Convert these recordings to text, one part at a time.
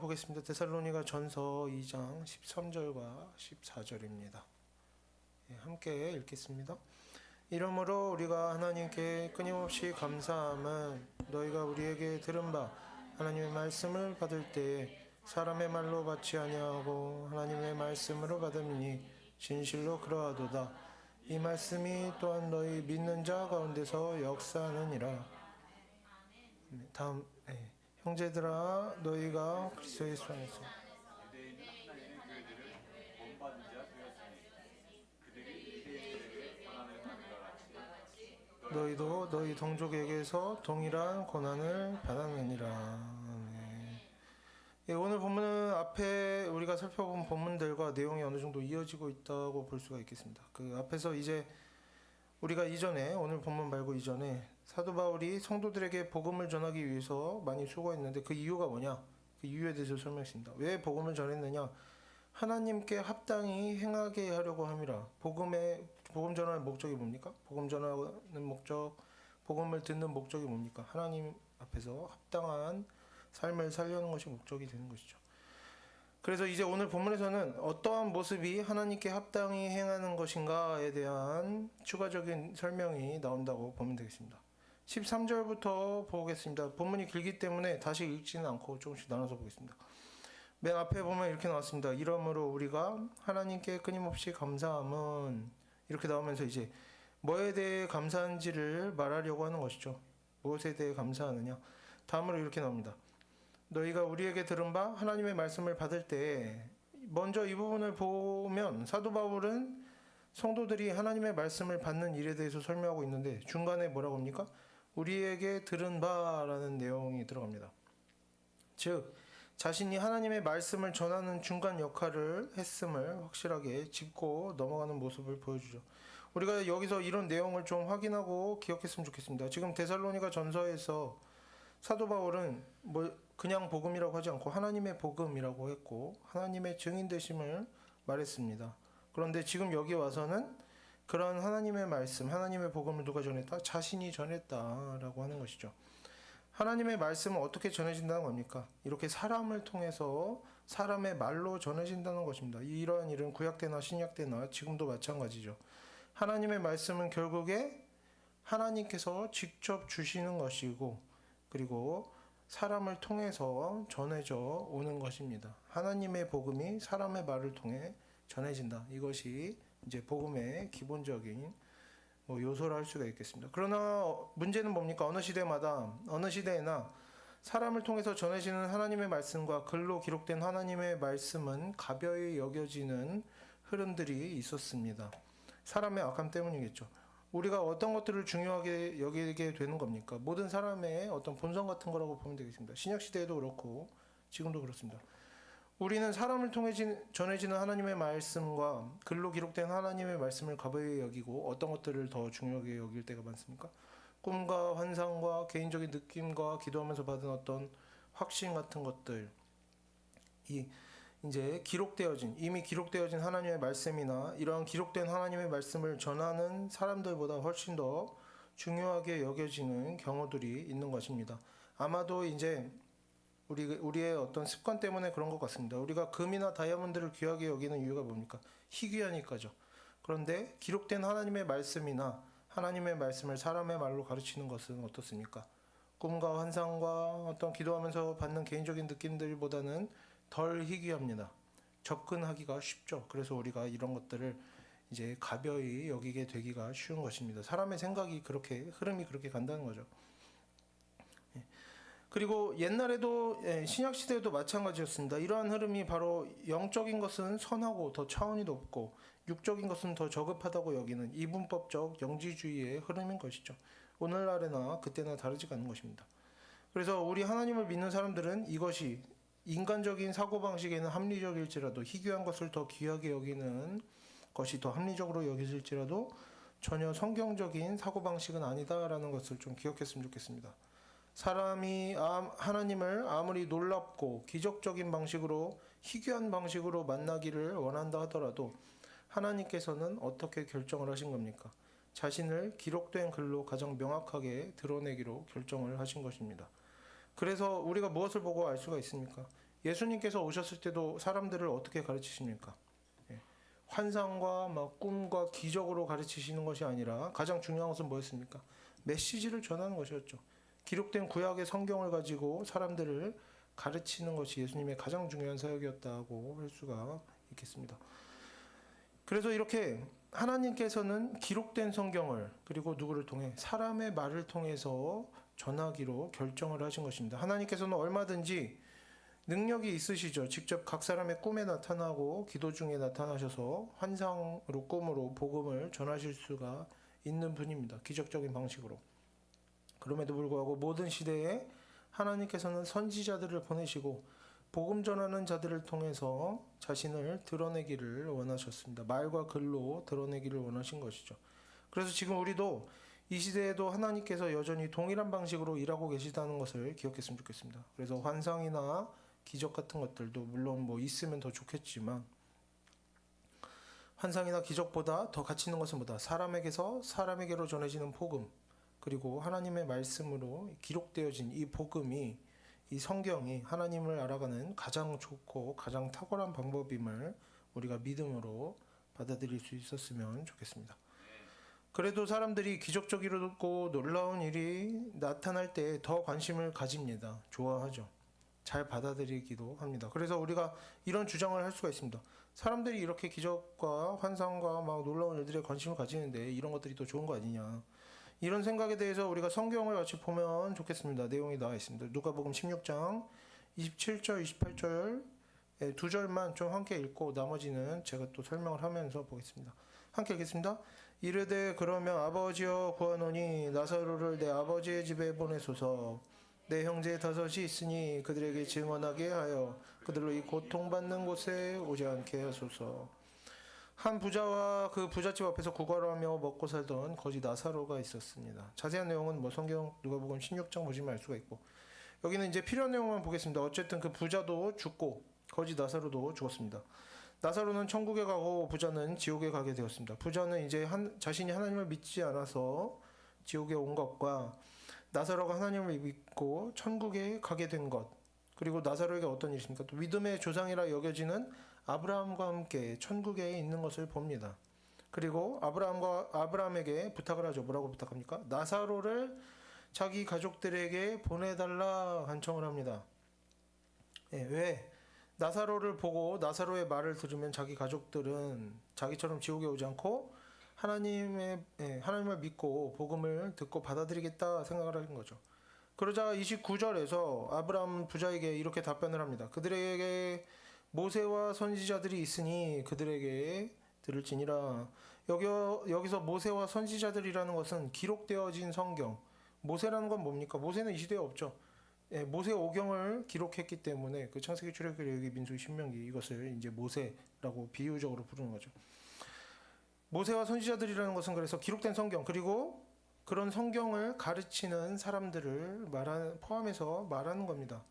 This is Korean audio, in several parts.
보겠습니다. 데살로니가 전서 2장 13절과 14절입니다. 함께 읽겠습니다. 이러므로 우리가 하나님께 끊임없이 감사함은 너희가 우리에게 들은 바 하나님의 말씀을 받을 때에 사람의 말로 받지 아니하고 하나님의 말씀으로 받음이니 진실로 그러하도다. 이 말씀이 또한 너희 믿는 자 가운데서 역사하느니라. 다음 형제들아 너희가 그리스도 예수 안에서 유대인은 하나님의 교회들을 본받은 자 되었으니 그들이 유대인들에게 권한을 받은 것 같이 너희도 너희 동족에게서 동일한 권한을 받았느니라. 오늘 본문은 앞에 우리가 살펴본 본문들과 내용이 어느 정도 이어지고 있다고 볼 수가 있겠습니다. 그 앞에서 이제 우리가 이전에 오늘 본문 말고 이전에 사도 바울이 성도들에게 복음을 전하기 위해서 많이 수고했는데 그 이유가 뭐냐? 그 이유에 대해서 설명했습니다. 왜 복음을 전했느냐? 하나님께 합당히 행하게 하려고 함이라. 복음 전하는 목적이 뭡니까? 복음 전하는 목적, 복음을 듣는 목적이 뭡니까? 하나님 앞에서 합당한 삶을 살려는 것이 목적이 되는 것이죠. 그래서 이제 오늘 본문에서는 어떠한 모습이 하나님께 합당히 행하는 것인가에 대한 추가적인 설명이 나온다고 보면 되겠습니다. 13절부터 보겠습니다. 본문이 길기 때문에 다시 읽지는 않고 조금씩 나눠서 보겠습니다. 맨 앞에 보면 이렇게 나왔습니다. 이러므로 우리가 하나님께 끊임없이 감사함은 이렇게 나오면서 이제 뭐에 대해 감사한지를 말하려고 하는 것이죠. 무엇에 대해 감사하느냐. 다음으로 이렇게 나옵니다. 너희가 우리에게 들은 바 하나님의 말씀을 받을 때 먼저 이 부분을 보면 사도 바울은 성도들이 하나님의 말씀을 받는 일에 대해서 설명하고 있는데 중간에 뭐라고 합니까? 우리에게 들은 바라는 내용이 들어갑니다. 즉 자신이 하나님의 말씀을 전하는 중간 역할을 했음을 확실하게 짚고 넘어가는 모습을 보여주죠. 우리가 여기서 이런 내용을 좀 확인하고 기억했으면 좋겠습니다. 지금 데살로니가 전서에서 사도 바울은 그냥 복음이라고 하지 않고 하나님의 복음이라고 했고 하나님의 증인 되심을 말했습니다. 그런데 지금 여기 와서는 그런 하나님의 말씀, 하나님의 복음을 누가 전했다? 자신이 전했다라고 하는 것이죠. 하나님의 말씀은 어떻게 전해진다는 겁니까? 이렇게 사람을 통해서 사람의 말로 전해진다는 것입니다. 이러한 일은 구약 때나 신약 때나 지금도 마찬가지죠. 하나님의 말씀은 결국에 하나님께서 직접 주시는 것이고 그리고 사람을 통해서 전해져 오는 것입니다. 하나님의 복음이 사람의 말을 통해 전해진다. 이것이 이제 복음의 기본적인 요소를 할 수가 있겠습니다. 그러나 문제는 뭡니까? 어느 시대마다 어느 시대에나 사람을 통해서 전해지는 하나님의 말씀과 글로 기록된 하나님의 말씀은 가벼이 여겨지는 흐름들이 있었습니다. 사람의 악함 때문이겠죠. 우리가 어떤 것들을 중요하게 여기게 되는 겁니까? 모든 사람의 어떤 본성 같은 거라고 보면 되겠습니다. 신약시대에도 그렇고 지금도 그렇습니다. 우리는 사람을 통해 전해지는 하나님의 말씀과 글로 기록된 하나님의 말씀을 가벼이 여기고 어떤 것들을 더 중요하게 여길 때가 많습니까? 꿈과 환상과 개인적인 느낌과 기도하면서 받은 어떤 확신 같은 것들, 이제 이미 기록되어진 하나님의 말씀이나 이러한 기록된 하나님의 말씀을 전하는 사람들보다 훨씬 더 중요하게 여겨지는 경우들이 있는 것입니다. 아마도 이제 우리의 어떤 습관 때문에 그런 것 같습니다. 우리가 금이나 다이아몬드를 귀하게 여기는 이유가 뭡니까? 희귀하니까죠. 그런데 기록된 하나님의 말씀이나 하나님의 말씀을 사람의 말로 가르치는 것은 어떻습니까? 꿈과 환상과 어떤 기도하면서 받는 개인적인 느낌들보다는 덜 희귀합니다. 접근하기가 쉽죠. 그래서 우리가 이런 것들을 이제 가벼이 여기게 되기가 쉬운 것입니다. 사람의 생각이 흐름이 그렇게 간다는 거죠. 그리고 옛날에도 신약 시대에도 마찬가지였습니다. 이러한 흐름이 바로 영적인 것은 선하고 더 차원이 높고 육적인 것은 더 저급하다고 여기는 이분법적 영지주의의 흐름인 것이죠. 오늘날에나 그때나 다르지가 않은 것입니다. 그래서 우리 하나님을 믿는 사람들은 이것이 인간적인 사고방식에는 합리적일지라도 희귀한 것을 더 귀하게 여기는 것이 더 합리적으로 여겨질지라도 전혀 성경적인 사고방식은 아니다라는 것을 좀 기억했으면 좋겠습니다. 사람이 하나님을 아무리 놀랍고 기적적인 방식으로 희귀한 방식으로 만나기를 원한다 하더라도 하나님께서는 어떻게 결정을 하신 겁니까? 자신을 기록된 글로 가장 명확하게 드러내기로 결정을 하신 것입니다. 그래서 우리가 무엇을 보고 알 수가 있습니까? 예수님께서 오셨을 때도 사람들을 어떻게 가르치십니까? 예. 환상과 막 꿈과 기적으로 가르치시는 것이 아니라 가장 중요한 것은 뭐였습니까? 메시지를 전하는 것이었죠. 기록된 구약의 성경을 가지고 사람들을 가르치는 것이 예수님의 가장 중요한 사역이었다고 할 수가 있겠습니다. 그래서 이렇게 하나님께서는 기록된 성경을 그리고 누구를 통해 사람의 말을 통해서 전하기로 결정을 하신 것입니다. 하나님께서는 얼마든지 능력이 있으시죠. 직접 각 사람의 꿈에 나타나고 기도 중에 나타나셔서 환상으로 꿈으로 복음을 전하실 수가 있는 분입니다. 기적적인 방식으로. 그럼에도 불구하고 모든 시대에 하나님께서는 선지자들을 보내시고 복음 전하는 자들을 통해서 자신을 드러내기를 원하셨습니다. 말과 글로 드러내기를 원하신 것이죠. 그래서 지금 우리도 이 시대에도 하나님께서 여전히 동일한 방식으로 일하고 계시다는 것을 기억했으면 좋겠습니다. 그래서 환상이나 기적 같은 것들도 물론 뭐 있으면 더 좋겠지만 환상이나 기적보다 더 가치 있는 것은 뭐다? 사람에게서 사람에게로 전해지는 복음 그리고 하나님의 말씀으로 기록되어진 이 복음이 이 성경이 하나님을 알아가는 가장 좋고 가장 탁월한 방법임을 우리가 믿음으로 받아들일 수 있었으면 좋겠습니다. 그래도 사람들이 기적적이고 놀라운 일이 나타날 때 더 관심을 가집니다. 좋아하죠. 잘 받아들이기도 합니다. 그래서 우리가 이런 주장을 할 수가 있습니다. 사람들이 이렇게 기적과 환상과 막 놀라운 일들에 관심을 가지는데 이런 것들이 더 좋은 거 아니냐. 이런 생각에 대해서 우리가 성경을 같이 보면 좋겠습니다. 내용이 나와 있습니다. 누가복음 16장 27절, 28절 두 절만 좀 함께 읽고 나머지는 제가 또 설명을 하면서 보겠습니다. 함께 읽겠습니다. 이르되 그러면 아버지여 구하노니 나사로를 내 아버지의 집에 보내소서. 내 형제 다섯이 있으니 그들에게 증언하게 하여 그들로 이 고통받는 곳에 오지 않게 하소서. 한 부자와 그 부잣집 앞에서 구걸하며 먹고 살던 거지 나사로가 있었습니다. 자세한 내용은 뭐 성경 누가복음 16장 보시면 알 수가 있고 여기는 이제 필요한 내용만 보겠습니다. 어쨌든 그 부자도 죽고 거지 나사로도 죽었습니다. 나사로는 천국에 가고 부자는 지옥에 가게 되었습니다. 부자는 이제 자신이 하나님을 믿지 않아서 지옥에 온 것과 나사로가 하나님을 믿고 천국에 가게 된 것 그리고 나사로에게 어떤 일이 있습니까? 또 믿음의 조상이라 여겨지는 아브라함과 함께 천국에 있는 것을 봅니다. 그리고 아브라함에게 부탁을 하죠. 뭐라고 부탁합니까? 나사로를 자기 가족들에게 보내달라 간청을 합니다. 예, 왜? 나사로를 보고 나사로의 말을 들으면 자기 가족들은 자기처럼 지옥에 오지 않고 하나님을 믿고 복음을 듣고 받아들이겠다 생각을 하는 거죠. 그러자 29절에서 아브라함 부자에게 이렇게 답변을 합니다. 그들에게 모세와 선지자들이 있으니 그들에게 들을지니라. 여기서 모세와 선지자들이라는 것은 기록되어진 성경. 모세라는 건 뭡니까? 모세는 이 시대에 없죠. 예, 모세 오경을 기록했기 때문에 그 창세기, 출애굽기, 레위기, 민수기, 신명기 이것을 이제 모세라고 비유적으로 부르는 거죠. 모세와 선지자들이라는 것은 그래서 기록된 성경 그리고 그런 성경을 가르치는 사람들을 포함해서 말하는 겁니다.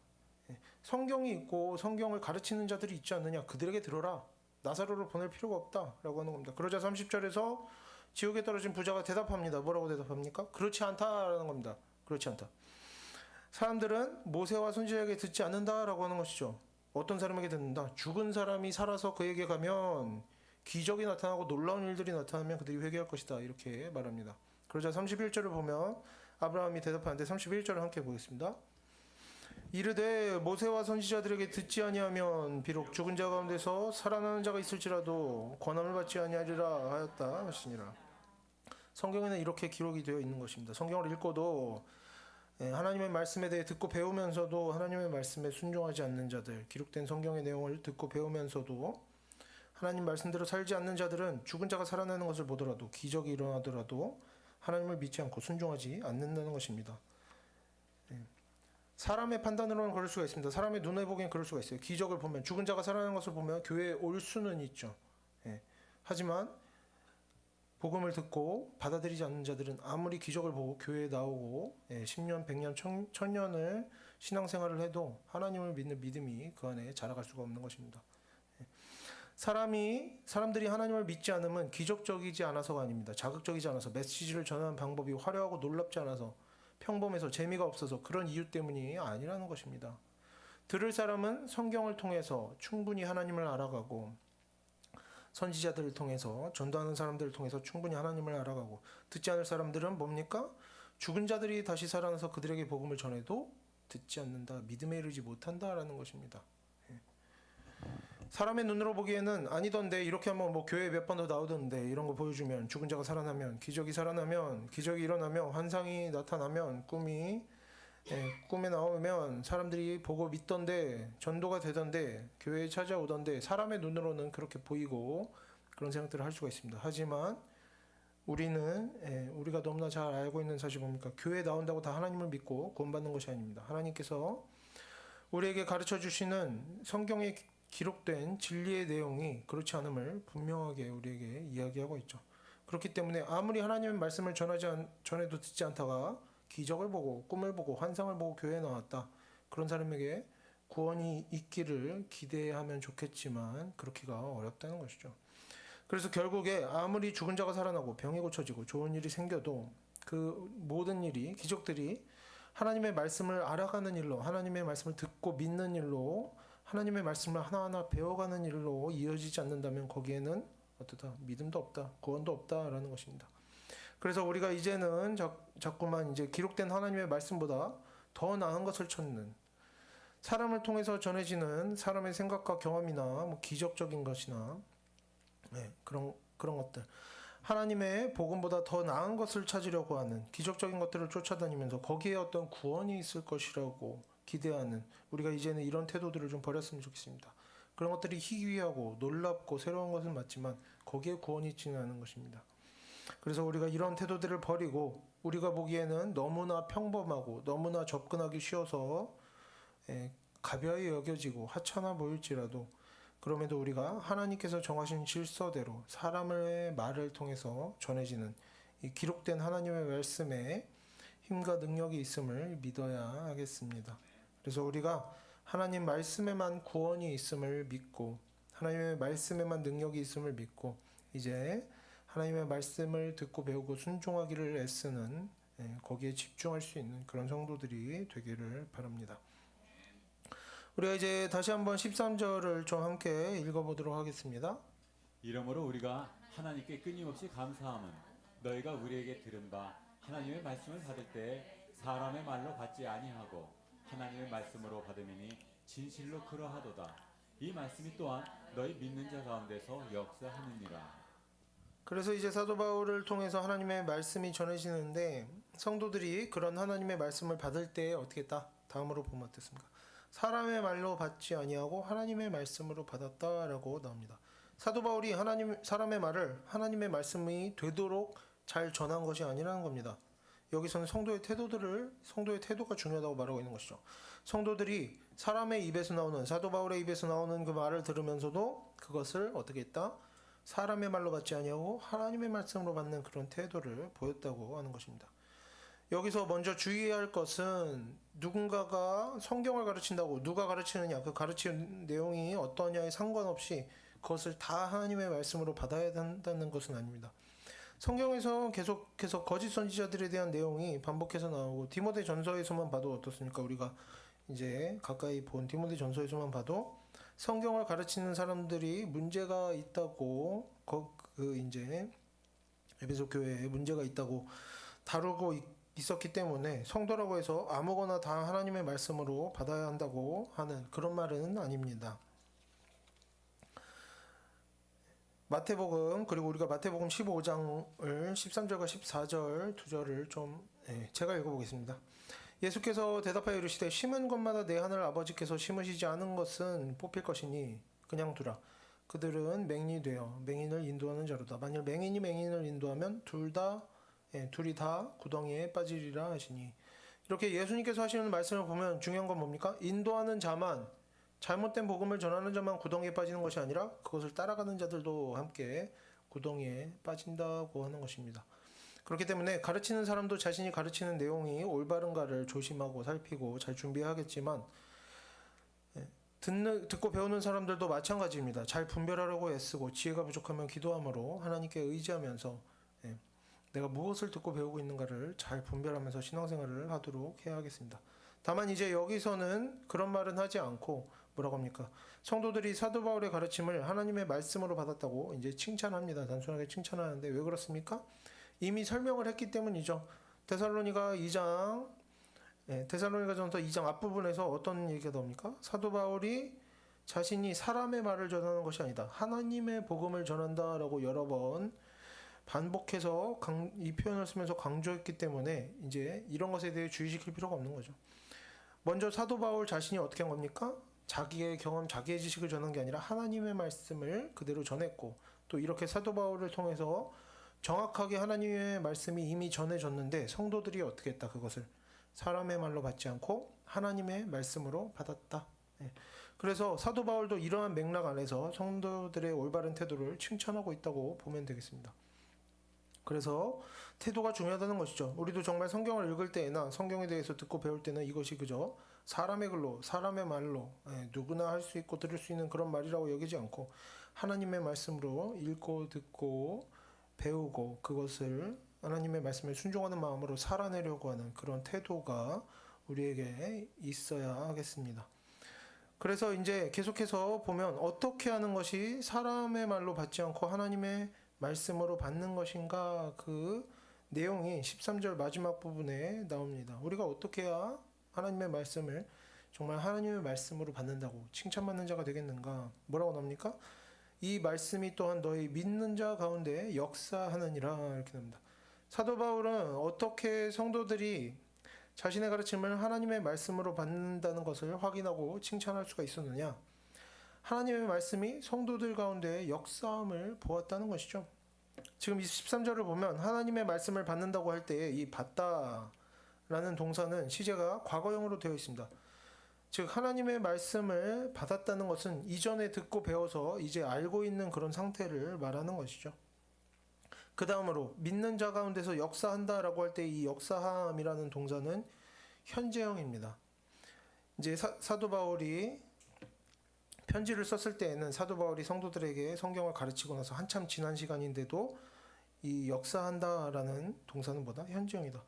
성경이 있고 성경을 가르치는 자들이 있지 않느냐 그들에게 들어라. 나사로를 보낼 필요가 없다라고 하는 겁니다. 그러자 30절에서 지옥에 떨어진 부자가 대답합니다. 뭐라고 대답합니까? 그렇지 않다라는 겁니다. 그렇지 않다. 사람들은 모세와 선지자에게 듣지 않는다라고 하는 것이죠. 어떤 사람에게 듣는다? 죽은 사람이 살아서 그에게 가면 기적이 나타나고 놀라운 일들이 나타나면 그들이 회개할 것이다. 이렇게 말합니다. 그러자 31절을 보면 아브라함이 대답하는데 31절을 함께 보겠습니다. 이르되 모세와 선지자들에게 듣지 아니하면 비록 죽은 자 가운데서 살아나는 자가 있을지라도 권함을 받지 아니하리라 하였다 하시니라. 성경에는 이렇게 기록이 되어 있는 것입니다. 성경을 읽고도 하나님의 말씀에 대해 듣고 배우면서도 하나님의 말씀에 순종하지 않는 자들, 기록된 성경의 내용을 듣고 배우면서도 하나님 말씀대로 살지 않는 자들은 죽은 자가 살아나는 것을 보더라도 기적이 일어나더라도 하나님을 믿지 않고 순종하지 않는다는 것입니다. 사람의 판단으로는 그럴 수가 있습니다. 사람의 눈에 보기엔 그럴 수가 있어요. 기적을 보면 죽은 자가 살아나는 것을 보면 교회에 올 수는 있죠. 하지만 복음을 듣고 받아들이지 않는 자들은 아무리 기적을 보고 교회에 나오고 10년, 100년, 1000년을 신앙생활을 해도 하나님을 믿는 믿음이 그 안에 자라갈 수가 없는 것입니다. 사람들이 하나님을 믿지 않으면 기적적이지 않아서가 아닙니다. 자극적이지 않아서 메시지를 전하는 방법이 화려하고 놀랍지 않아서 평범해서 재미가 없어서 그런 이유 때문이 아니라는 것입니다. 들을 사람은 성경을 통해서 충분히 하나님을 알아가고 선지자들을 통해서 전도하는 사람들을 통해서 충분히 하나님을 알아가고 듣지 않을 사람들은 뭡니까? 죽은 자들이 다시 살아나서 그들에게 복음을 전해도 듣지 않는다. 믿음에 이르지 못한다라는 것입니다. 사람의 눈으로 보기에는 아니던데 이렇게 하면 뭐 교회 몇 번 더 나오던데 이런 거 보여주면 죽은 자가 살아나면 기적이 일어나면 환상이 나타나면 꿈에 나오면 사람들이 보고 믿던데 전도가 되던데 교회에 찾아오던데 사람의 눈으로는 그렇게 보이고 그런 생각들을 할 수가 있습니다. 하지만 우리가 너무나 잘 알고 있는 사실 뭡니까? 교회에 나온다고 다 하나님을 믿고 구원받는 것이 아닙니다. 하나님께서 우리에게 가르쳐 주시는 성경에 기록된 진리의 내용이 그렇지 않음을 분명하게 우리에게 이야기하고 있죠. 그렇기 때문에 아무리 하나님의 말씀을 전해도 듣지 않다가 기적을 보고 꿈을 보고 환상을 보고 교회에 나왔다. 그런 사람에게 구원이 있기를 기대하면 좋겠지만 그렇기가 어렵다는 것이죠. 그래서 결국에 아무리 죽은 자가 살아나고 병이 고쳐지고 좋은 일이 생겨도 그 모든 일이 기적들이 하나님의 말씀을 알아가는 일로 하나님의 말씀을 듣고 믿는 일로 하나님의 말씀을 하나하나 배워가는 일로 이어지지 않는다면 거기에는 어떠다 믿음도 없다 구원도 없다라는 것입니다. 그래서 우리가 이제는 자꾸만 이제 기록된 하나님의 말씀보다 더 나은 것을 찾는 사람을 통해서 전해지는 사람의 생각과 경험이나 뭐 기적적인 것이나 그런 것들 하나님의 복음보다 더 나은 것을 찾으려고 하는 기적적인 것들을 쫓아다니면서 거기에 어떤 구원이 있을 것이라고 기대하는 우리가 이제는 이런 태도들을 좀 버렸으면 좋겠습니다. 그런 것들이 희귀하고 놀랍고 새로운 것은 맞지만 거기에 구원이 있지는 않은 것입니다. 그래서 우리가 이런 태도들을 버리고 우리가 보기에는 너무나 평범하고 너무나 접근하기 쉬워서 가벼이 여겨지고 하찮아 보일지라도 그럼에도 우리가 하나님께서 정하신 질서대로 사람의 말을 통해서 전해지는 이 기록된 하나님의 말씀에 힘과 능력이 있음을 믿어야 하겠습니다. 그래서 우리가 하나님 말씀에만 구원이 있음을 믿고 하나님의 말씀에만 능력이 있음을 믿고 이제 하나님의 말씀을 듣고 배우고 순종하기를 애쓰는 거기에 집중할 수 있는 그런 성도들이 되기를 바랍니다. 우리가 이제 다시 한번 13절을 좀 함께 읽어보도록 하겠습니다. 이러므로 우리가 하나님께 끊임없이 감사함은 너희가 우리에게 들은 바 하나님의 말씀을 받을 때 사람의 말로 받지 아니하고 하나님의 말씀으로 받음이니 진실로 그러하도다. 이 말씀이 또한 너희 믿는 자 가운데서 역사하느니라. 그래서 이제 사도 바울을 통해서 하나님의 말씀이 전해지는데 성도들이 그런 하나님의 말씀을 받을 때 어떻게 했다? 다음으로 보면 어떻습니까? 사람의 말로 받지 아니하고 하나님의 말씀으로 받았다라고 나옵니다. 사도 바울이 사람의 말을 하나님의 말씀이 되도록 잘 전한 것이 아니라는 겁니다. 여기서는 성도의 태도가 중요하다고 말하고 있는 것이죠. 성도들이 사람의 입에서 나오는 사도 바울의 입에서 나오는 그 말을 들으면서도 그것을 어떻게 했다? 사람의 말로 받지 아니하고 하나님의 말씀으로 받는 그런 태도를 보였다고 하는 것입니다. 여기서 먼저 주의해야 할 것은 누군가가 성경을 가르친다고 누가 가르치느냐 그 가르치는 내용이 어떠냐에 상관없이 그것을 다 하나님의 말씀으로 받아야 한다는 것은 아닙니다. 성경에서 계속해서 거짓 선지자들에 대한 내용이 반복해서 나오고 디모데 전서에서만 봐도 어떻습니까? 우리가 이제 가까이 본 디모데 전서에서만 봐도 성경을 가르치는 사람들이 문제가 있다고 이제 에베소 교회에 문제가 있다고 다루고 있었기 때문에 성도라고 해서 아무거나 다 하나님의 말씀으로 받아야 한다고 하는 그런 말은 아닙니다. 마태복음 그리고 우리가 마태복음 15장을 13절과 14절 두 절을 좀 제가 읽어보겠습니다. 예수께서 대답하여 이르시되 심은 것마다 내 하늘 아버지께서 심으시지 않은 것은 뽑힐 것이니 그냥 두라. 그들은 맹인이 되어 맹인을 인도하는 자로다. 만일 맹인이 맹인을 인도하면 둘이 다 구덩이에 빠지리라 하시니. 이렇게 예수님께서 하시는 말씀을 보면 중요한 건 뭡니까? 인도하는 자만 잘못된 복음을 전하는 자만 구덩이에 빠지는 것이 아니라 그것을 따라가는 자들도 함께 구덩이에 빠진다고 하는 것입니다. 그렇기 때문에 가르치는 사람도 자신이 가르치는 내용이 올바른가를 조심하고 살피고 잘 준비하겠지만 듣고 배우는 사람들도 마찬가지입니다. 잘 분별하려고 애쓰고 지혜가 부족하면 기도함으로 하나님께 의지하면서 내가 무엇을 듣고 배우고 있는가를 잘 분별하면서 신앙생활을 하도록 해야 하겠습니다. 다만 이제 여기서는 그런 말은 하지 않고 뭐라고 합니까? 성도들이 사도 바울의 가르침을 하나님의 말씀으로 받았다고 이제 칭찬합니다. 단순하게 칭찬하는데 왜 그렇습니까? 이미 설명을 했기 때문이죠. 데살로니가 2장, 데살로니가전서 2장 앞부분에서 어떤 얘기가 나옵니까? 사도 바울이 자신이 사람의 말을 전하는 것이 아니다. 하나님의 복음을 전한다라고 여러 번 반복해서 이 표현을 쓰면서 강조했기 때문에 이제 이런 것에 대해 주의시킬 필요가 없는 거죠. 먼저 사도 바울 자신이 어떻게 한 겁니까? 자기의 경험, 자기의 지식을 전한 게 아니라 하나님의 말씀을 그대로 전했고, 또 이렇게 사도 바울을 통해서 정확하게 하나님의 말씀이 이미 전해졌는데 성도들이 어떻게 했다? 그것을 사람의 말로 받지 않고 하나님의 말씀으로 받았다. 그래서 사도 바울도 이러한 맥락 안에서 성도들의 올바른 태도를 칭찬하고 있다고 보면 되겠습니다. 그래서 태도가 중요하다는 것이죠. 우리도 정말 성경을 읽을 때나 성경에 대해서 듣고 배울 때는 이것이 그저 사람의 글로, 사람의 말로 누구나 할 수 있고 들을 수 있는 그런 말이라고 여기지 않고 하나님의 말씀으로 읽고 듣고 배우고 그것을 하나님의 말씀에 순종하는 마음으로 살아내려고 하는 그런 태도가 우리에게 있어야 하겠습니다. 그래서 이제 계속해서 보면 어떻게 하는 것이 사람의 말로 받지 않고 하나님의 말씀으로 받는 것인가, 그 내용이 13절 마지막 부분에 나옵니다. 우리가 어떻게 해야 하나님의 말씀을 정말 하나님의 말씀으로 받는다고 칭찬받는 자가 되겠는가? 뭐라고 나옵니까? 이 말씀이 또한 너희 믿는 자 가운데 역사하느니라, 이렇게 나옵니다. 사도 바울은 어떻게 성도들이 자신의 가르침을 하나님의 말씀으로 받는다는 것을 확인하고 칭찬할 수가 있었느냐? 하나님의 말씀이 성도들 가운데 역사함을 보았다는 것이죠. 지금 13절을 보면 하나님의 말씀을 받는다고 할 때 이 받다라는 동사는 시제가 과거형으로 되어 있습니다. 즉 하나님의 말씀을 받았다는 것은 이전에 듣고 배워서 이제 알고 있는 그런 상태를 말하는 것이죠. 그 다음으로 믿는 자 가운데서 역사한다라고 할 때 이 역사함이라는 동사는 현재형입니다. 이제 사도 바울이 편지를 썼을 때에는 사도 바울이 성도들에게 성경을 가르치고 나서 한참 지난 시간인데도 이 역사한다라는 동사는 뭐다? 현재형이다.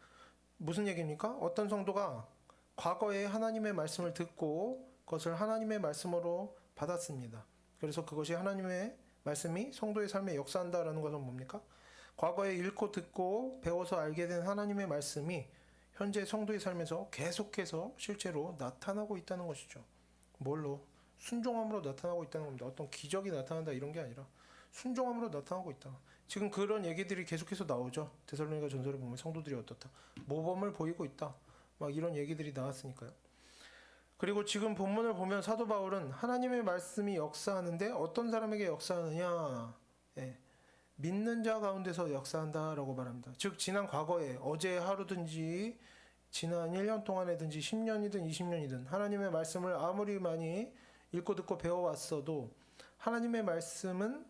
무슨 얘기입니까? 어떤 성도가 과거에 하나님의 말씀을 듣고 그것을 하나님의 말씀으로 받았습니다. 그래서 그것이 하나님의 말씀이 성도의 삶에 역사한다라는 것은 뭡니까? 과거에 읽고 듣고 배워서 알게 된 하나님의 말씀이 현재 성도의 삶에서 계속해서 실제로 나타나고 있다는 것이죠. 뭘로? 순종함으로 나타나고 있다는 겁니다. 어떤 기적이 나타난다 이런 게 아니라 순종함으로 나타나고 있다. 지금 그런 얘기들이 계속해서 나오죠. 데살로니가 전서를 보면 성도들이 어떻다. 모범을 보이고 있다. 막 이런 얘기들이 나왔으니까요. 그리고 지금 본문을 보면 사도 바울은 하나님의 말씀이 역사하는데 어떤 사람에게 역사하느냐? 믿는 자 가운데서 역사한다라고 말합니다. 즉 지난 과거에 어제 하루든지 지난 1년 동안이든지 10년이든 20년이든 하나님의 말씀을 아무리 많이 읽고 듣고 배워왔어도 하나님의 말씀은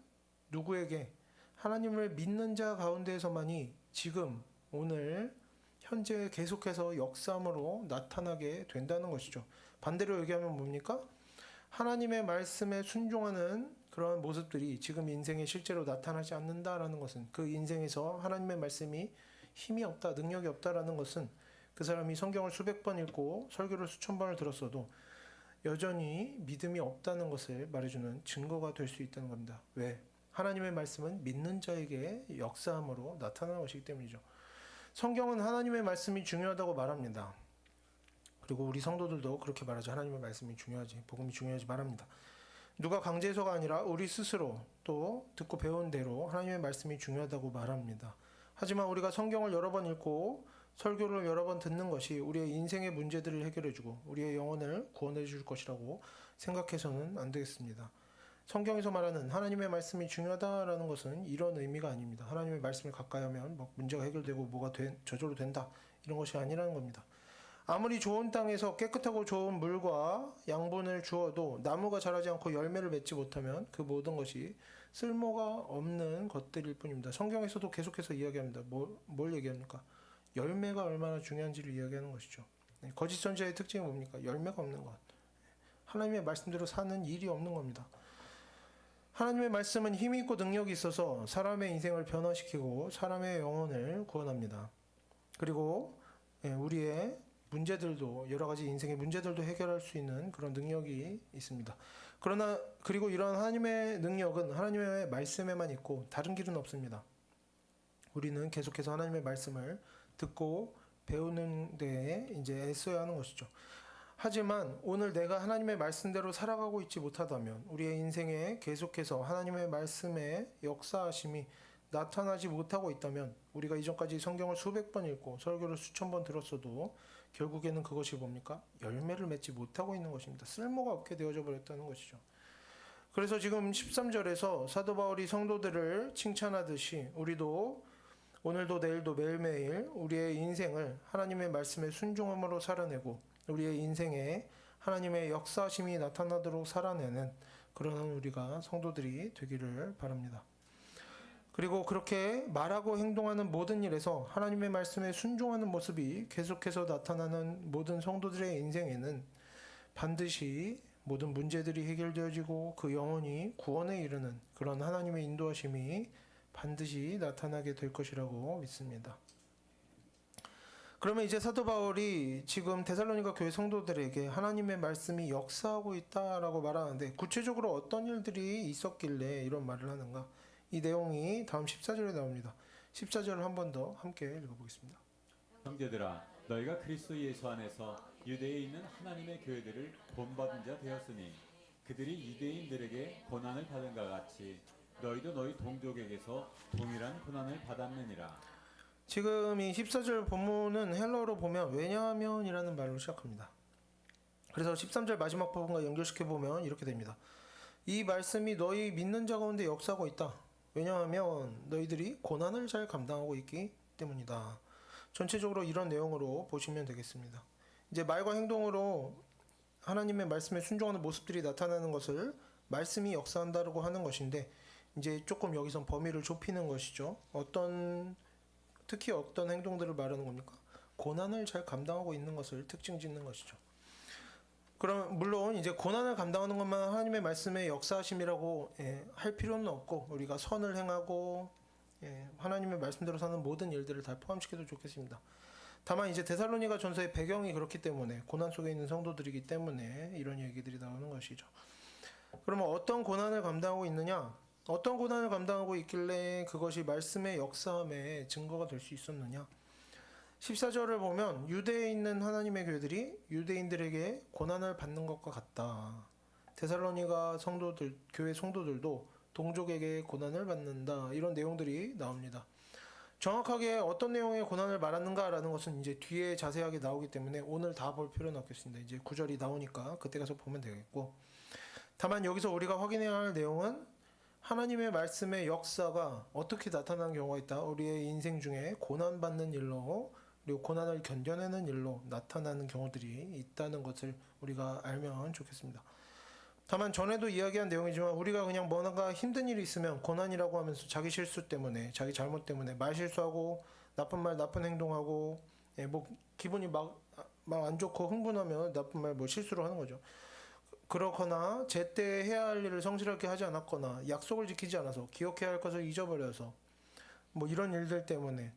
누구에게? 하나님을 믿는 자 가운데에서만이 지금 오늘 현재 계속해서 역사함으로 나타나게 된다는 것이죠. 반대로 얘기하면 뭡니까? 하나님의 말씀에 순종하는 그러한 모습들이 지금 인생에 실제로 나타나지 않는다라는 것은, 그 인생에서 하나님의 말씀이 힘이 없다, 능력이 없다라는 것은 그 사람이 성경을 수백 번 읽고 설교를 수천 번을 들었어도 여전히 믿음이 없다는 것을 말해주는 증거가 될 수 있다는 겁니다. 왜? 하나님의 말씀은 믿는 자에게 역사함으로 나타나는 것이기 때문이죠. 성경은 하나님의 말씀이 중요하다고 말합니다. 그리고 우리 성도들도 그렇게 말하죠. 하나님의 말씀이 중요하지, 복음이 중요하지 말합니다. 누가 강제해서가 아니라 우리 스스로 또 듣고 배운 대로 하나님의 말씀이 중요하다고 말합니다. 하지만 우리가 성경을 여러 번 읽고 설교를 여러 번 듣는 것이 우리의 인생의 문제들을 해결해주고 우리의 영혼을 구원해 줄 것이라고 생각해서는 안 되겠습니다. 성경에서 말하는 하나님의 말씀이 중요하다라는 것은 이런 의미가 아닙니다. 하나님의 말씀을 가까이 하면 막 문제가 해결되고 뭐가 저절로 된다, 이런 것이 아니라는 겁니다. 아무리 좋은 땅에서 깨끗하고 좋은 물과 양분을 주어도 나무가 자라지 않고 열매를 맺지 못하면 그 모든 것이 쓸모가 없는 것들일 뿐입니다. 성경에서도 계속해서 이야기합니다. 뭘 얘기합니까? 열매가 얼마나 중요한지를 이야기하는 것이죠. 거짓 선지자의 특징이 뭡니까? 열매가 없는 것. 하나님의 말씀대로 사는 일이 없는 겁니다. 하나님의 말씀은 힘이 있고 능력이 있어서 사람의 인생을 변화시키고 사람의 영혼을 구원합니다. 그리고 우리의 문제들도 여러 가지 인생의 문제들도 해결할 수 있는 그런 능력이 있습니다. 그러나 그리고 이런 하나님의 능력은 하나님의 말씀에만 있고 다른 길은 없습니다. 우리는 계속해서 하나님의 말씀을 듣고 배우는 데에 이제 애써야 하는 것이죠. 하지만 오늘 내가 하나님의 말씀대로 살아가고 있지 못하다면 우리의 인생에 계속해서 하나님의 말씀의 역사하심이 나타나지 못하고 있다면 우리가 이전까지 성경을 수백 번 읽고 설교를 수천 번 들었어도 결국에는 그것이 뭡니까? 열매를 맺지 못하고 있는 것입니다. 쓸모가 없게 되어져 버렸다는 것이죠. 그래서 지금 13절에서 사도 바울이 성도들을 칭찬하듯이 우리도 오늘도 내일도 매일매일 우리의 인생을 하나님의 말씀에 순종함으로 살아내고 우리의 인생에 하나님의 역사심이 나타나도록 살아내는 그런 우리가 성도들이 되기를 바랍니다. 그리고 그렇게 말하고 행동하는 모든 일에서 하나님의 말씀에 순종하는 모습이 계속해서 나타나는 모든 성도들의 인생에는 반드시 모든 문제들이 해결되어지고 그 영혼이 구원에 이르는 그런 하나님의 인도하심이 반드시 나타나게 될 것이라고 믿습니다. 그러면 이제 사도 바울이 지금 데살로니가 교회 성도들에게 하나님의 말씀이 역사하고 있다라고 말하는데 구체적으로 어떤 일들이 있었길래 이런 말을 하는가? 이 내용이 다음 14절에 나옵니다. 14절을 한 번 더 함께 읽어보겠습니다. 형제들아 너희가 그리스도 예수 안에서 유대에 있는 하나님의 교회들을 본받은 자 되었으니 그들이 유대인들에게 고난을 받은 것 같이 너희도 너희 동족에게서 동일한 고난을 받았느니라. 지금 이 14절 본문은 헬러어로 보면 왜냐하면이라는 말로 시작합니다. 그래서 13절 마지막 부분과 연결시켜 보면 이렇게 됩니다. 이 말씀이 너희 믿는 자 가운데 역사하고 있다. 왜냐하면 너희들이 고난을 잘 감당하고 있기 때문이다. 전체적으로 이런 내용으로 보시면 되겠습니다. 이제 말과 행동으로 하나님의 말씀에 순종하는 모습들이 나타나는 것을 말씀이 역사한다고 하는 것인데 이제 조금 여기선 범위를 좁히는 것이죠. 특히 어떤 행동들을 말하는 겁니까? 고난을 잘 감당하고 있는 것을 특징 짓는 것이죠. 그럼 물론 이제 고난을 감당하는 것만 하나님의 말씀의 역사하심이라고 할 필요는 없고 우리가 선을 행하고 하나님의 말씀대로 사는 모든 일들을 다 포함시켜도 좋겠습니다. 다만 이제 데살로니가 전서의 배경이 그렇기 때문에 고난 속에 있는 성도들이기 때문에 이런 얘기들이 나오는 것이죠. 그러면 어떤 고난을 감당하고 있느냐? 어떤 고난을 감당하고 있길래 그것이 말씀의 역사함의 증거가 될 수 있었느냐? 14절을 보면 유대에 있는 하나님의 교회들이 유대인들에게 고난을 받는 것과 같다. 데살로니가 성도들, 교회 성도들도 동족에게 고난을 받는다. 이런 내용들이 나옵니다. 정확하게 어떤 내용의 고난을 말하는가라는 것은 이제 뒤에 자세하게 나오기 때문에 오늘 다 볼 필요는 없겠습니다. 이제 9절이 나오니까 그때 가서 보면 되겠고. 다만 여기서 우리가 확인해야 할 내용은 하나님의 말씀의 역사가 어떻게 나타나는 경우가 있다. 우리의 인생 중에 고난받는 일로 그리고 고난을 견뎌내는 일로 나타나는 경우들이 있다는 것을 우리가 알면 좋겠습니다. 다만 전에도 이야기한 내용이지만 우리가 그냥 뭔가 힘든 일이 있으면 고난이라고 하면서 자기 실수 때문에 자기 잘못 때문에 말 실수하고 나쁜 말 나쁜 행동하고 뭐 기분이 막 안 좋고 흥분하면 나쁜 말 뭐 실수를 하는 거죠. 그렇거나 제때 해야 할 일을 성실하게 하지 않았거나 약속을 지키지 않아서 기억해야 할 것을 잊어버려서 뭐 이런 일들 때문에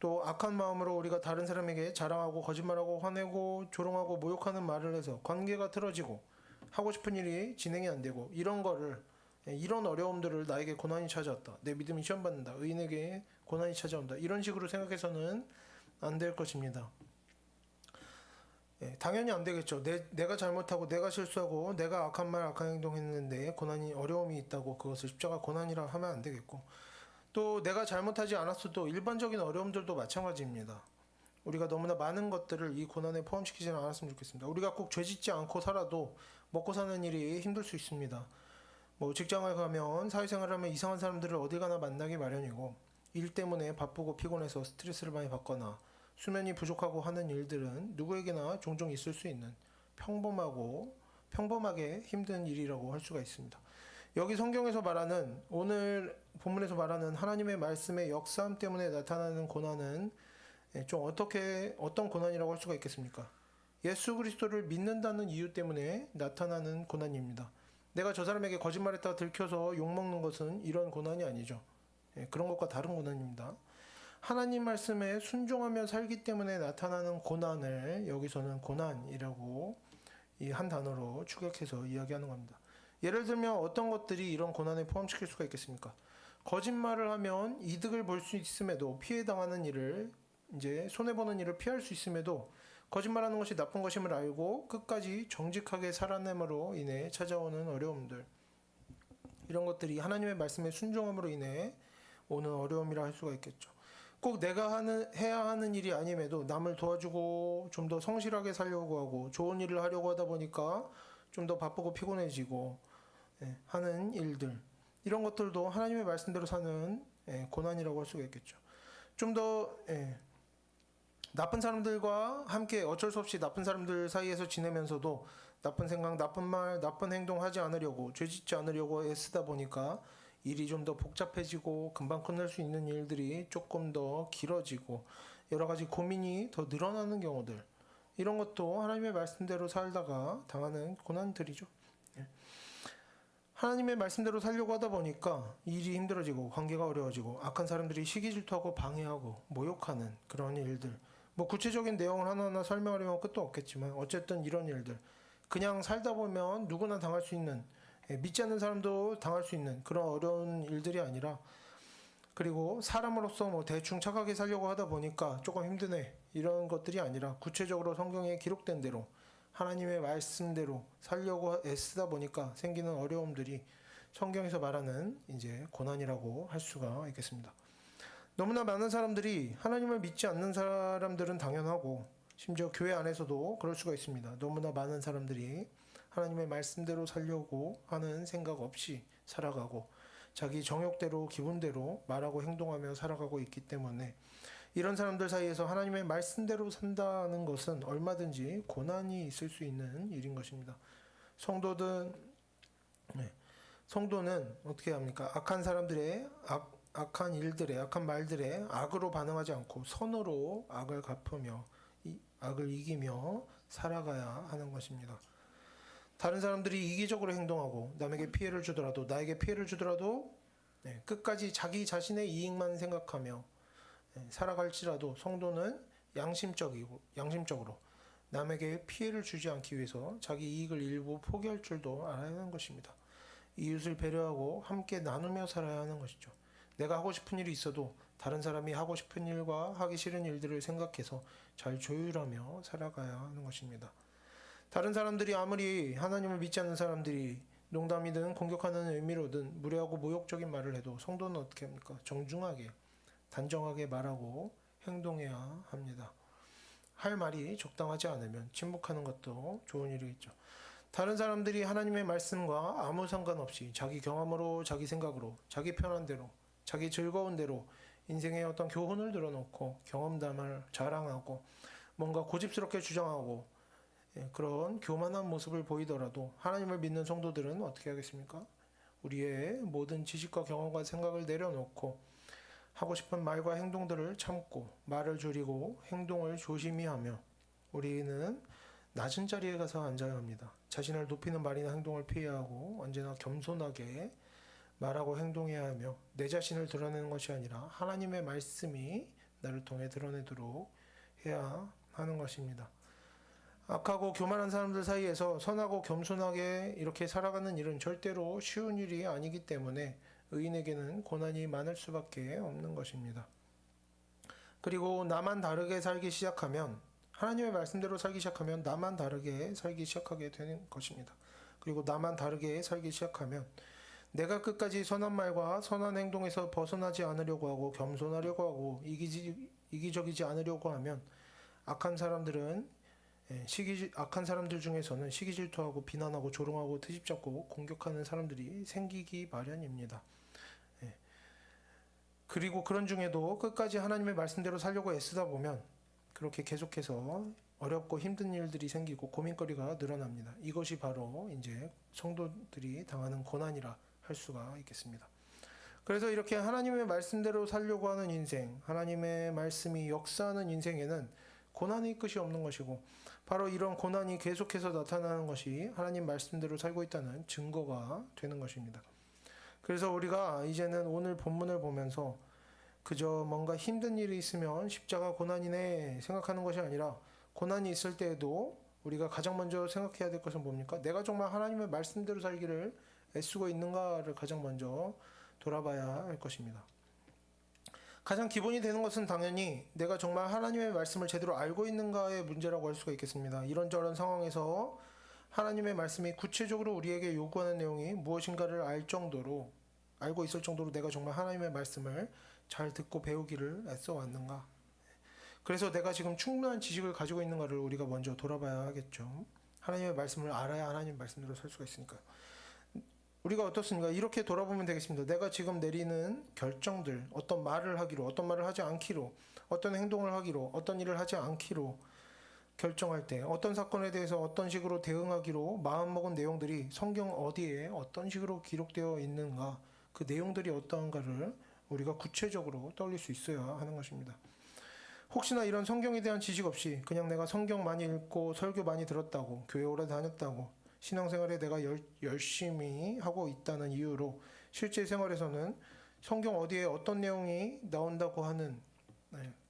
또 악한 마음으로 우리가 다른 사람에게 자랑하고 거짓말하고 화내고 조롱하고 모욕하는 말을 해서 관계가 틀어지고 하고 싶은 일이 진행이 안 되고 이런 어려움들을 나에게 고난이 찾아왔다. 내 믿음이 시험받는다. 의인에게 고난이 찾아온다. 이런 식으로 생각해서는 안 될 것입니다. 당연히 안 되겠죠. 내가 잘못하고 내가 실수하고 내가 악한 말 악한 행동했는데 고난이 어려움이 있다고 그것을 십자가 고난이라 하면 안 되겠고 또 내가 잘못하지 않았어도 일반적인 어려움들도 마찬가지입니다. 우리가 너무나 많은 것들을 이 고난에 포함시키지는 않았으면 좋겠습니다. 우리가 꼭 죄짓지 않고 살아도 먹고 사는 일이 힘들 수 있습니다. 뭐 직장을 가면 사회생활을 하면 이상한 사람들을 어디 가나 만나기 마련이고 일 때문에 바쁘고 피곤해서 스트레스를 많이 받거나 수면이 부족하고 하는 일들은 누구에게나 종종 있을 수 있는 평범하게 힘든 일이라고 할 수가 있습니다. 여기 성경에서 말하는 오늘 본문에서 말하는 하나님의 말씀의 역사함 때문에 나타나는 고난은 좀 어떤 고난이라고 할 수가 있겠습니까? 예수 그리스도를 믿는다는 이유 때문에 나타나는 고난입니다. 내가 저 사람에게 거짓말했다가 들켜서 욕먹는 것은 이런 고난이 아니죠. 그런 것과 다른 고난입니다. 하나님 말씀에 순종하며 살기 때문에 나타나는 고난을 여기서는 고난이라고 이 한 단어로 축약해서 이야기하는 겁니다. 예를 들면 어떤 것들이 이런 고난에 포함시킬 수가 있겠습니까? 거짓말을 하면 이득을 볼 수 있음에도 피해 당하는 일을 이제 손해 보는 일을 피할 수 있음에도 거짓말하는 것이 나쁜 것임을 알고 끝까지 정직하게 살아남으로 인해 찾아오는 어려움들, 이런 것들이 하나님의 말씀에 순종함으로 인해 오는 어려움이라 할 수가 있겠죠. 꼭 내가 해야 하는 일이 아님에도 남을 도와주고 좀 더 성실하게 살려고 하고 좋은 일을 하려고 하다 보니까 좀 더 바쁘고 피곤해지고 하는 일들, 이런 것들도 하나님의 말씀대로 사는 고난이라고 할 수가 있겠죠. 좀 더 나쁜 사람들과 함께 어쩔 수 없이 나쁜 사람들 사이에서 지내면서도 나쁜 생각, 나쁜 말, 나쁜 행동 하지 않으려고, 죄짓지 않으려고 애쓰다 보니까 일이 좀 더 복잡해지고 금방 끝날 수 있는 일들이 조금 더 길어지고 여러 가지 고민이 더 늘어나는 경우들, 이런 것도 하나님의 말씀대로 살다가 당하는 고난들이죠. 하나님의 말씀대로 살려고 하다 보니까 일이 힘들어지고 관계가 어려워지고 악한 사람들이 시기 질투하고 방해하고 모욕하는 그런 일들, 뭐 구체적인 내용을 하나하나 설명하려면 끝도 없겠지만 어쨌든 이런 일들, 그냥 살다 보면 누구나 당할 수 있는, 믿지 않는 사람도 당할 수 있는 그런 어려운 일들이 아니라, 그리고 사람으로서 뭐 대충 착하게 살려고 하다 보니까 조금 힘드네, 이런 것들이 아니라 구체적으로 성경에 기록된 대로 하나님의 말씀대로 살려고 애쓰다 보니까 생기는 어려움들이 성경에서 말하는 이제 고난이라고 할 수가 있겠습니다. 너무나 많은 사람들이, 하나님을 믿지 않는 사람들은 당연하고 심지어 교회 안에서도 그럴 수가 있습니다. 너무나 많은 사람들이 하나님의 말씀대로 살려고 하는 생각 없이 살아가고 자기 정욕대로 기분대로 말하고 행동하며 살아가고 있기 때문에 이런 사람들 사이에서 하나님의 말씀대로 산다는 것은 얼마든지 고난이 있을 수 있는 일인 것입니다. 성도는 어떻게 합니까? 악한 사람들의 악한 일들에, 악한 말들에 악으로 반응하지 않고 선으로 악을 갚으며 악을 이기며 살아가야 하는 것입니다. 다른 사람들이 이기적으로 행동하고 남에게 피해를 주더라도, 나에게 피해를 주더라도 끝까지 자기 자신의 이익만 생각하며 살아갈지라도 성도는 양심적으로 남에게 피해를 주지 않기 위해서 자기 이익을 일부 포기할 줄도 알아야 하는 것입니다. 이웃을 배려하고 함께 나누며 살아야 하는 것이죠. 내가 하고 싶은 일이 있어도 다른 사람이 하고 싶은 일과 하기 싫은 일들을 생각해서 잘 조율하며 살아가야 하는 것입니다. 다른 사람들이 아무리 하나님을 믿지 않는 사람들이 농담이든 공격하는 의미로든 무례하고 모욕적인 말을 해도 성도는 어떻게 합니까? 정중하게 단정하게 말하고 행동해야 합니다. 할 말이 적당하지 않으면 침묵하는 것도 좋은 일이겠죠. 다른 사람들이 하나님의 말씀과 아무 상관없이 자기 경험으로, 자기 생각으로, 자기 편한 대로, 자기 즐거운 대로 인생의 어떤 교훈을 들어놓고 경험담을 자랑하고 뭔가 고집스럽게 주장하고 그런 교만한 모습을 보이더라도 하나님을 믿는 성도들은 어떻게 하겠습니까? 우리의 모든 지식과 경험과 생각을 내려놓고 하고 싶은 말과 행동들을 참고 말을 줄이고 행동을 조심히 하며 우리는 낮은 자리에 가서 앉아야 합니다. 자신을 높이는 말이나 행동을 피해야 하고 언제나 겸손하게 말하고 행동해야 하며 내 자신을 드러내는 것이 아니라 하나님의 말씀이 나를 통해 드러내도록 해야 하는 것입니다. 악하고 교만한 사람들 사이에서 선하고 겸손하게 이렇게 살아가는 일은 절대로 쉬운 일이 아니기 때문에 의인에게는 고난이 많을 수밖에 없는 것입니다. 그리고 나만 다르게 살기 시작하면, 하나님의 말씀대로 살기 시작하면 나만 다르게 살기 시작하게 되는 것입니다. 그리고 나만 다르게 살기 시작하면 내가 끝까지 선한 말과 선한 행동에서 벗어나지 않으려고 하고 겸손하려고 하고 이기적이지 않으려고 하면 악한 사람들 중에서는 시기 질투하고 비난하고 조롱하고 트집잡고 공격하는 사람들이 생기기 마련입니다. 그리고 그런 중에도 끝까지 하나님의 말씀대로 살려고 애쓰다 보면 그렇게 계속해서 어렵고 힘든 일들이 생기고 고민거리가 늘어납니다. 이것이 바로 이제 성도들이 당하는 고난이라 할 수가 있겠습니다. 그래서 이렇게 하나님의 말씀대로 살려고 하는 인생, 하나님의 말씀이 역사하는 인생에는 고난의 끝이 없는 것이고 바로 이런 고난이 계속해서 나타나는 것이 하나님 말씀대로 살고 있다는 증거가 되는 것입니다. 그래서 우리가 이제는 오늘 본문을 보면서 그저 뭔가 힘든 일이 있으면 십자가 고난이네 생각하는 것이 아니라 고난이 있을 때에도 우리가 가장 먼저 생각해야 될 것은 뭡니까? 내가 정말 하나님의 말씀대로 살기를 애쓰고 있는가를 가장 먼저 돌아봐야 할 것입니다. 가장 기본이 되는 것은 당연히 내가 정말 하나님의 말씀을 제대로 알고 있는가의 문제라고 할 수가 있겠습니다. 이런저런 상황에서 하나님의 말씀이 구체적으로 우리에게 요구하는 내용이 무엇인가를 알고 있을 정도로 내가 정말 하나님의 말씀을 잘 듣고 배우기를 애써 왔는가. 그래서 내가 지금 충분한 지식을 가지고 있는가를 우리가 먼저 돌아봐야 하겠죠. 하나님의 말씀을 알아야 하나님의 말씀대로 살 수가 있으니까요. 우리가 어떻습니까? 이렇게 돌아보면 되겠습니다. 내가 지금 내리는 결정들, 어떤 말을 하기로, 어떤 말을 하지 않기로, 어떤 행동을 하기로, 어떤 일을 하지 않기로 결정할 때, 어떤 사건에 대해서 어떤 식으로 대응하기로 마음먹은 내용들이 성경 어디에 어떤 식으로 기록되어 있는가, 그 내용들이 어떠한가를 우리가 구체적으로 떠올릴 수 있어야 하는 것입니다. 혹시나 이런 성경에 대한 지식 없이 그냥 내가 성경 많이 읽고 설교 많이 들었다고, 교회 오래 다녔다고, 신앙생활에 내가 열심히 하고 있다는 이유로 실제 생활에서는 성경 어디에 어떤 내용이 나온다고 하는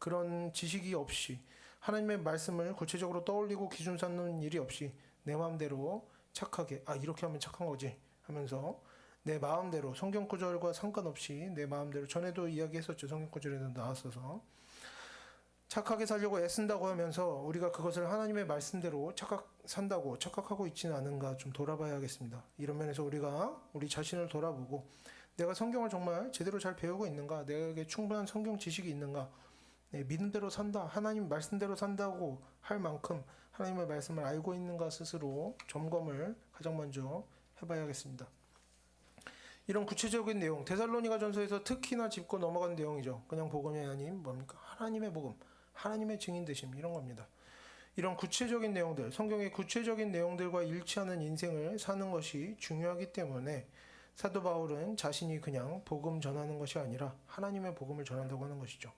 그런 지식이 없이 하나님의 말씀을 구체적으로 떠올리고 기준 삼는 일이 없이 내 마음대로 착하게 이렇게 하면 착한 거지 하면서 내 마음대로 성경 구절과 상관없이 내 마음대로 전에도 이야기했었죠. 성경 구절에도 나왔어서 착하게 살려고 애쓴다고 하면서 우리가 그것을 하나님의 말씀대로 산다고 착각하고 있지는 않은가 좀 돌아봐야겠습니다. 이런 면에서 우리가 우리 자신을 돌아보고 내가 성경을 정말 제대로 잘 배우고 있는가, 내게 충분한 성경 지식이 있는가, 믿는 대로 산다, 하나님 말씀대로 산다고 할 만큼 하나님의 말씀을 알고 있는가 스스로 점검을 가장 먼저 해봐야겠습니다. 이런 구체적인 내용, 데살로니가전서에서 특히나 짚고 넘어간 내용이죠. 그냥 복음이 아닌 뭡니까? 하나님의 복음, 하나님의 증인 되심 이런 겁니다. 이런 구체적인 내용들, 성경의 구체적인 내용들과 일치하는 인생을 사는 것이 중요하기 때문에 사도 바울은 자신이 그냥 복음 전하는 것이 아니라 하나님의 복음을 전한다고 하는 것이죠.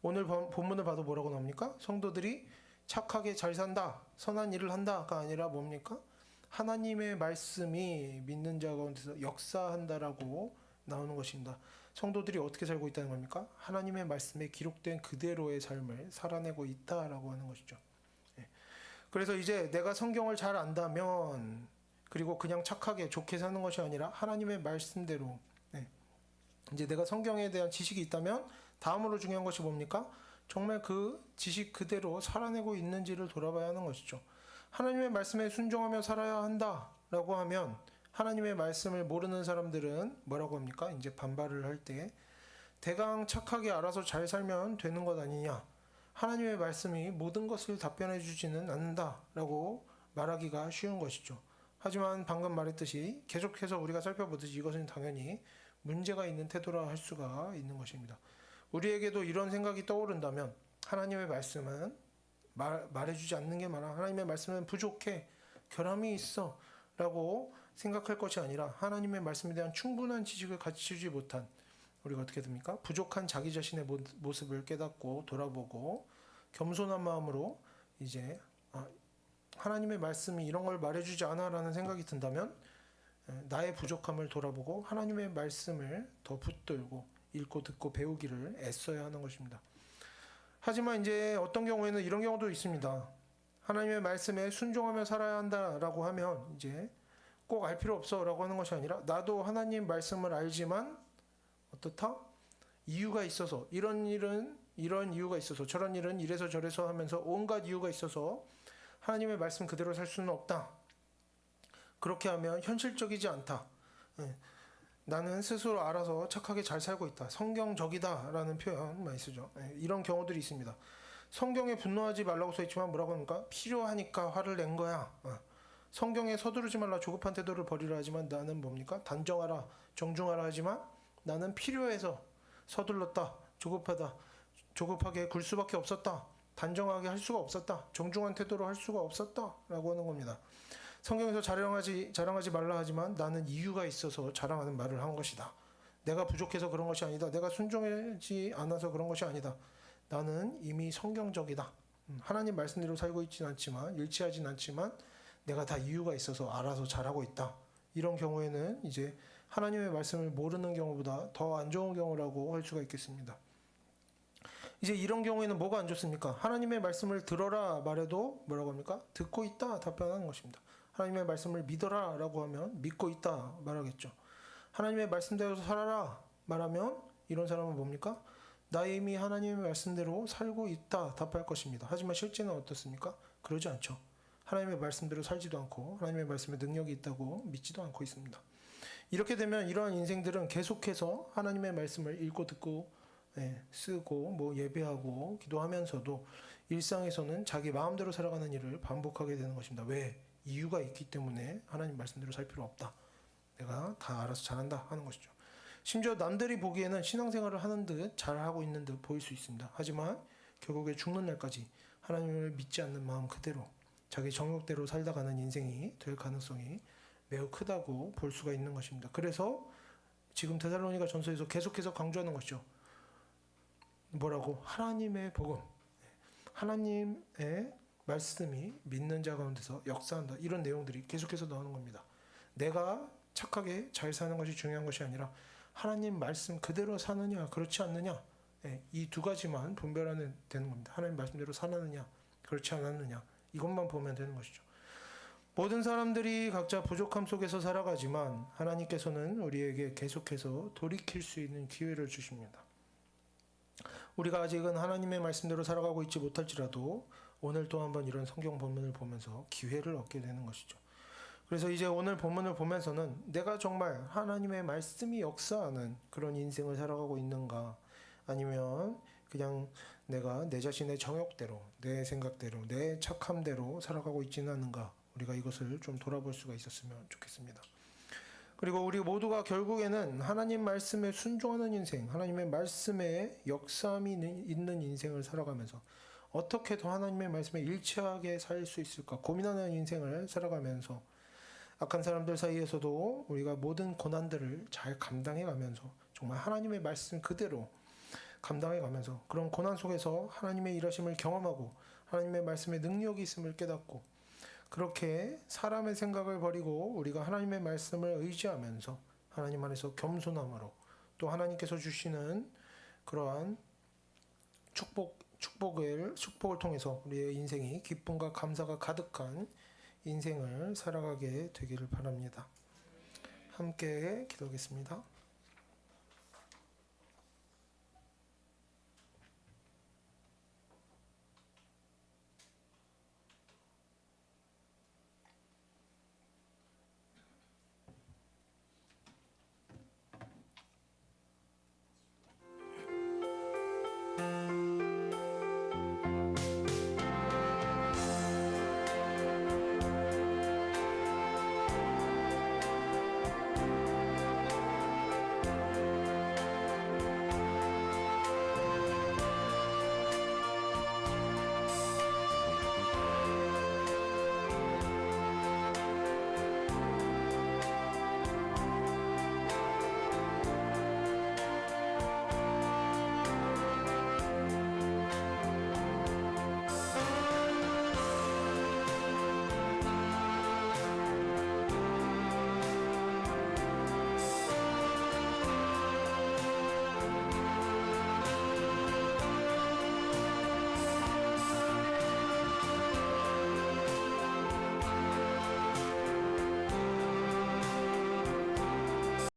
오늘 본문을 봐도 뭐라고 나옵니까? 성도들이 착하게 잘 산다, 선한 일을 한다가 아니라 뭡니까? 하나님의 말씀이 믿는 자 가운데서 역사한다라고 나오는 것입니다. 성도들이 어떻게 살고 있다는 겁니까? 하나님의 말씀에 기록된 그대로의 삶을 살아내고 있다라고 하는 것이죠. 그래서 이제 내가 성경을 잘 안다면 그리고 그냥 착하게 좋게 사는 것이 아니라 하나님의 말씀대로 이제 내가 성경에 대한 지식이 있다면 다음으로 중요한 것이 뭡니까? 정말 그 지식 그대로 살아내고 있는지를 돌아봐야 하는 것이죠. 하나님의 말씀에 순종하며 살아야 한다라고 하면 하나님의 말씀을 모르는 사람들은 뭐라고 합니까? 이제 반발을 할 때 대강 착하게 알아서 잘 살면 되는 것 아니냐? 하나님의 말씀이 모든 것을 답변해 주지는 않는다라고 말하기가 쉬운 것이죠. 하지만 방금 말했듯이 계속해서 우리가 살펴보듯이 이것은 당연히 문제가 있는 태도라 할 수가 있는 것입니다. 우리에게도 이런 생각이 떠오른다면 하나님의 말씀은 말해주지 않는 게 많아. 하나님의 말씀은 부족해. 결함이 있어. 라고 생각할 것이 아니라 하나님의 말씀에 대한 충분한 지식을 갖추지 못한 우리가 어떻게 됩니까? 부족한 자기 자신의 모습을 깨닫고 돌아보고 겸손한 마음으로 이제 하나님의 말씀이 이런 걸 말해주지 않아라는 생각이 든다면 나의 부족함을 돌아보고 하나님의 말씀을 더 붙들고 읽고 듣고 배우기를 애써야 하는 것입니다. 하지만 이제 어떤 경우에는 이런 경우도 있습니다. 하나님의 말씀에 순종하며 살아야 한다라고 하면 이제 꼭 알 필요 없어라고 하는 것이 아니라 나도 하나님 말씀을 알지만 어떻다? 이유가 있어서 이런 일은 이런 이유가 있어서 저런 일은 이래서 저래서 하면서 온갖 이유가 있어서 하나님의 말씀 그대로 살 수는 없다. 그렇게 하면 현실적이지 않다. 나는 스스로 알아서 착하게 잘 살고 있다. 성경적이다 라는 표현 많이 쓰죠. 이런 경우들이 있습니다. 성경에 분노하지 말라고 써있지만 뭐라고 합니까? 필요하니까 화를 낸 거야. 성경에 서두르지 말라 조급한 태도를 버리라 하지만 나는 뭡니까? 단정하라 정중하라 하지만 나는 필요해서 서둘렀다. 조급하다. 조급하게 굴 수밖에 없었다. 단정하게 할 수가 없었다. 정중한 태도로 할 수가 없었다 라고 하는 겁니다. 성경에서 자랑하지 말라 하지만 나는 이유가 있어서 자랑하는 말을 한 것이다. 내가 부족해서 그런 것이 아니다. 내가 순종하지 않아서 그런 것이 아니다. 나는 이미 성경적이다. 하나님 말씀대로 살고 있지는 않지만 일치하진 않지만 내가 다 이유가 있어서 알아서 잘하고 있다. 이런 경우에는 이제 하나님의 말씀을 모르는 경우보다 더 안 좋은 경우라고 할 수가 있겠습니다. 이제 이런 경우에는 뭐가 안 좋습니까? 하나님의 말씀을 들어라 말해도 뭐라고 합니까? 듣고 있다 답변하는 것입니다. 하나님의 말씀을 믿어라 라고 하면 믿고 있다 말하겠죠. 하나님의 말씀대로 살아라 말하면 이런 사람은 뭡니까? 나 이미 하나님의 말씀대로 살고 있다 답할 것입니다. 하지만 실제는 어떻습니까? 그러지 않죠. 하나님의 말씀대로 살지도 않고 하나님의 말씀에 능력이 있다고 믿지도 않고 있습니다. 이렇게 되면 이러한 인생들은 계속해서 하나님의 말씀을 읽고 듣고 쓰고 뭐 예배하고 기도하면서도 일상에서는 자기 마음대로 살아가는 일을 반복하게 되는 것입니다. 왜? 이유가 있기 때문에 하나님 말씀대로 살 필요 없다. 내가 다 알아서 잘한다 하는 것이죠. 심지어 남들이 보기에는 신앙생활을 하는 듯 잘하고 있는 듯 보일 수 있습니다. 하지만 결국에 죽는 날까지 하나님을 믿지 않는 마음 그대로 자기 정욕대로 살다 가는 인생이 될 가능성이 매우 크다고 볼 수가 있는 것입니다. 그래서 지금 데살로니가 전서에서 계속해서 강조하는 것이죠. 뭐라고? 하나님의 복음, 하나님의 말씀이 믿는 자 가운데서 역사한다. 이런 내용들이 계속해서 나오는 겁니다. 내가 착하게 잘 사는 것이 중요한 것이 아니라 하나님 말씀 그대로 사느냐 그렇지 않느냐, 이 두 가지만 분별하는 되는 겁니다. 하나님 말씀대로 사느냐 그렇지 않았느냐 이것만 보면 되는 것이죠. 모든 사람들이 각자 부족함 속에서 살아가지만 하나님께서는 우리에게 계속해서 돌이킬 수 있는 기회를 주십니다. 우리가 아직은 하나님의 말씀대로 살아가고 있지 못할지라도 오늘 또 한번 이런 성경 본문을 보면서 기회를 얻게 되는 것이죠. 그래서 이제 오늘 본문을 보면서는 내가 정말 하나님의 말씀이 역사하는 그런 인생을 살아가고 있는가, 아니면 그냥 내가 내 자신의 정욕대로, 내 생각대로, 내 착함대로 살아가고 있지는 않은가, 우리가 이것을 좀 돌아볼 수가 있었으면 좋겠습니다. 그리고 우리 모두가 결국에는 하나님 말씀에 순종하는 인생, 하나님의 말씀에 역사함이 있는 인생을 살아가면서 어떻게 더 하나님의 말씀에 일치하게 살 수 있을까 고민하는 인생을 살아가면서 악한 사람들 사이에서도 우리가 모든 고난들을 잘 감당해 가면서 정말 하나님의 말씀 그대로 감당해 가면서 그런 고난 속에서 하나님의 일하심을 경험하고 하나님의 말씀에 능력이 있음을 깨닫고, 그렇게 사람의 생각을 버리고 우리가 하나님의 말씀을 의지하면서 하나님 안에서 겸손함으로 또 하나님께서 주시는 그러한 축복을 통해서 우리의 인생이 기쁨과 감사가 가득한 인생을 살아가게 되기를 바랍니다. 함께 기도하겠습니다.